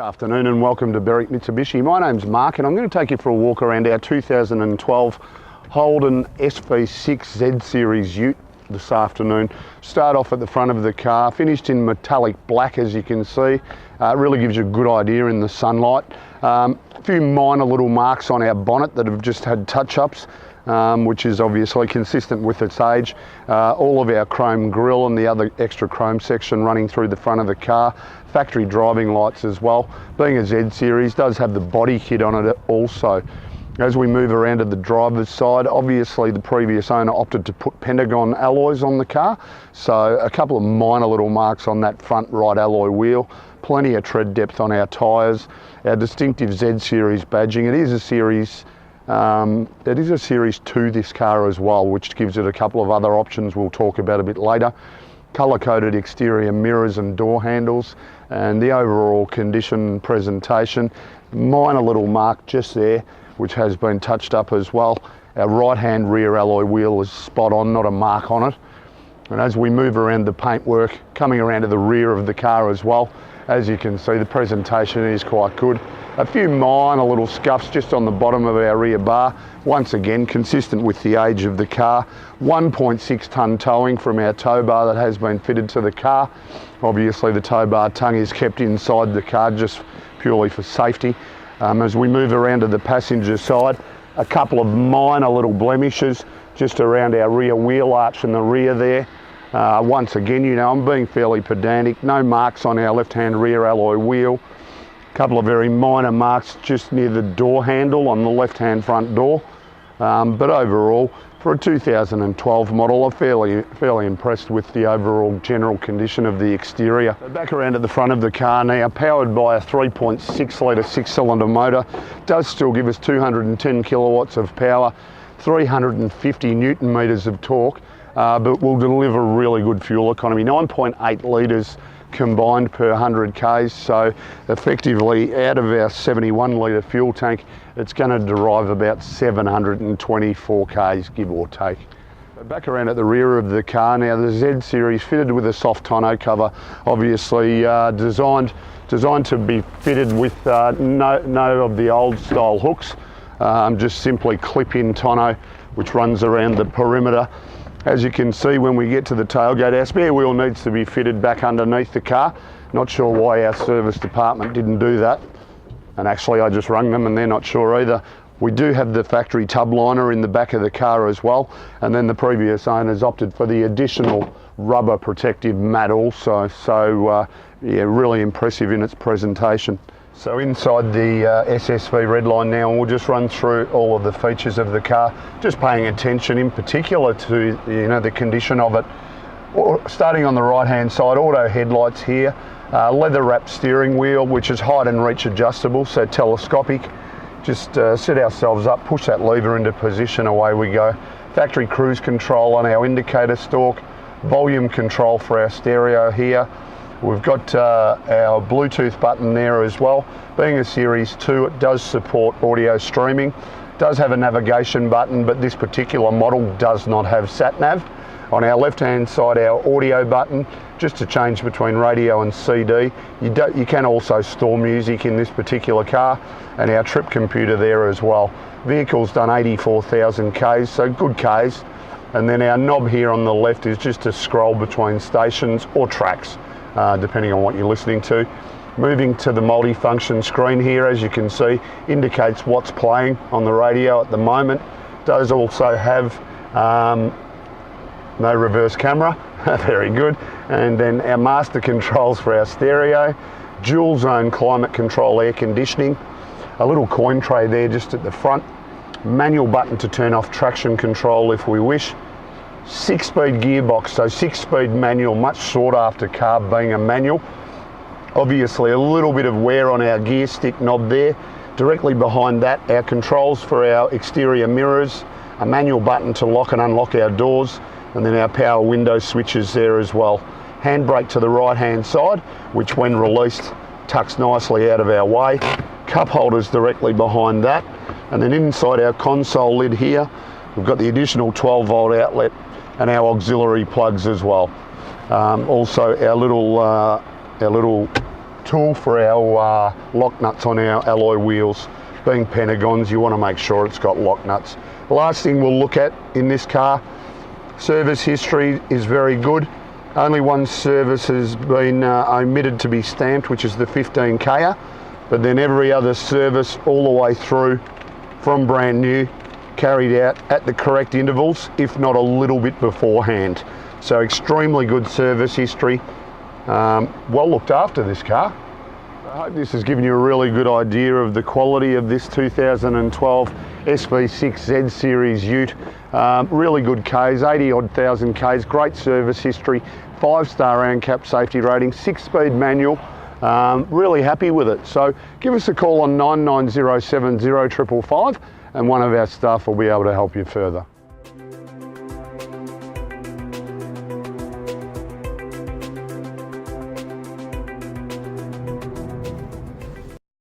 Afternoon and welcome to Berwick Mitsubishi. My name's Mark and I'm going to take you for a walk around our 2012 Holden SV6 Z Series Ute this afternoon. Start off at the front of the car, finished in metallic black as you can see. It really gives you a good idea in the sunlight. A few minor little marks on our bonnet that have just had touch-ups, which is obviously consistent with its age. All of our chrome grille and the other extra chrome section running through the front of the car. Factory driving lights as well. Being a Z Series, does have the body kit on it also. As we move around to the driver's side, obviously the previous owner opted to put Pentagon alloys on the car, so a couple of minor little marks on that front right alloy wheel. Plenty of tread depth on our tyres. Our distinctive Z Series badging. It is a Series 2, this car as well, which gives it a couple of other options we'll talk about a bit later. Colour-coded exterior mirrors and door handles, and the overall condition presentation. Minor little mark just there, which has been touched up as well. Our right-hand rear alloy wheel is spot on, not a mark on it. And as we move around the paintwork, coming around to the rear of the car as well, as you can see, the presentation is quite good. A few minor little scuffs just on the bottom of our rear bar. Once again, consistent with the age of the car. 1.6 tonne towing from our tow bar that has been fitted to the car. Obviously the tow bar tongue is kept inside the car just purely for safety. As we move around to the passenger side, a couple of minor little blemishes just around our rear wheel arch in the rear there. Once again, you know, I'm being fairly pedantic. No marks on our left-hand rear alloy wheel. A couple of very minor marks just near the door handle on the left-hand front door. But overall, for a 2012 model, I'm fairly impressed with the overall general condition of the exterior. Back around at the front of the car now, powered by a 3.6 litre 6-cylinder motor. Does still give us 210 kilowatts of power, 350 newton metres of torque, but will deliver really good fuel economy. 9.8 litres combined per 100 k's, so effectively out of our 71 litre fuel tank, it's going to derive about 724 k's, give or take. Back around at the rear of the car now, the Z Series fitted with a soft tonneau cover, obviously designed to be fitted with no of the old style hooks, just simply clip-in tonneau which runs around the perimeter. As you can see, when we get to the tailgate, our spare wheel needs to be fitted back underneath the car. Not sure why our service department didn't do that. And actually, I just rung them and they're not sure either. We do have the factory tub liner in the back of the car as well. And then the previous owners opted for the additional rubber protective mat also. So yeah, really impressive in its presentation. So inside the SSV Redline now, we'll just run through all of the features of the car, just paying attention in particular to the condition of it. Starting on the right hand side, auto headlights here, leather wrapped steering wheel which is height and reach adjustable, so telescopic. Just set ourselves up, push that lever into position, away we go. Factory cruise control on our indicator stalk, volume control for our stereo here. We've got our Bluetooth button there as well. Being a Series 2, it does support audio streaming. Does have a navigation button, but this particular model does not have sat-nav. On our left-hand side, our audio button, just to change between radio and CD. You can also store music in this particular car, and our trip computer there as well. Vehicle's done 84,000 Ks, so good Ks. And then our knob here on the left is just to scroll between stations or tracks, depending on what you're listening to. Moving to the multi-function screen here, as you can see, indicates what's playing on the radio at the moment. Does also have no reverse camera, very good. And then our master controls for our stereo, dual zone climate control air conditioning, a little coin tray there just at the front, manual button to turn off traction control if we wish. 6-speed gearbox, so 6-speed manual, much sought after car being a manual. Obviously a little bit of wear on our gear stick knob there. Directly behind that, our controls for our exterior mirrors, a manual button to lock and unlock our doors, and then our power window switches there as well. Handbrake to the right hand side, which when released tucks nicely out of our way. Cup holders directly behind that, and then inside our console lid here, we've got the additional 12-volt outlet and our auxiliary plugs as well. Also our little tool for our lock nuts on our alloy wheels. Being pentagons, you want to make sure it's got lock nuts. The last thing we'll look at in this car, service history is very good. Only one service has been omitted to be stamped, which is the 15K, but then every other service all the way through from brand new, carried out at the correct intervals, if not a little bit beforehand. So extremely good service history. Well looked after, this car. I hope this has given you a really good idea of the quality of this 2012 SV6 Z Series Ute. Really good Ks, 80 odd thousand Ks, great service history, 5-star ANCAP safety rating, 6-speed manual. Really happy with it. So give us a call on 99070555 and one of our staff will be able to help you further.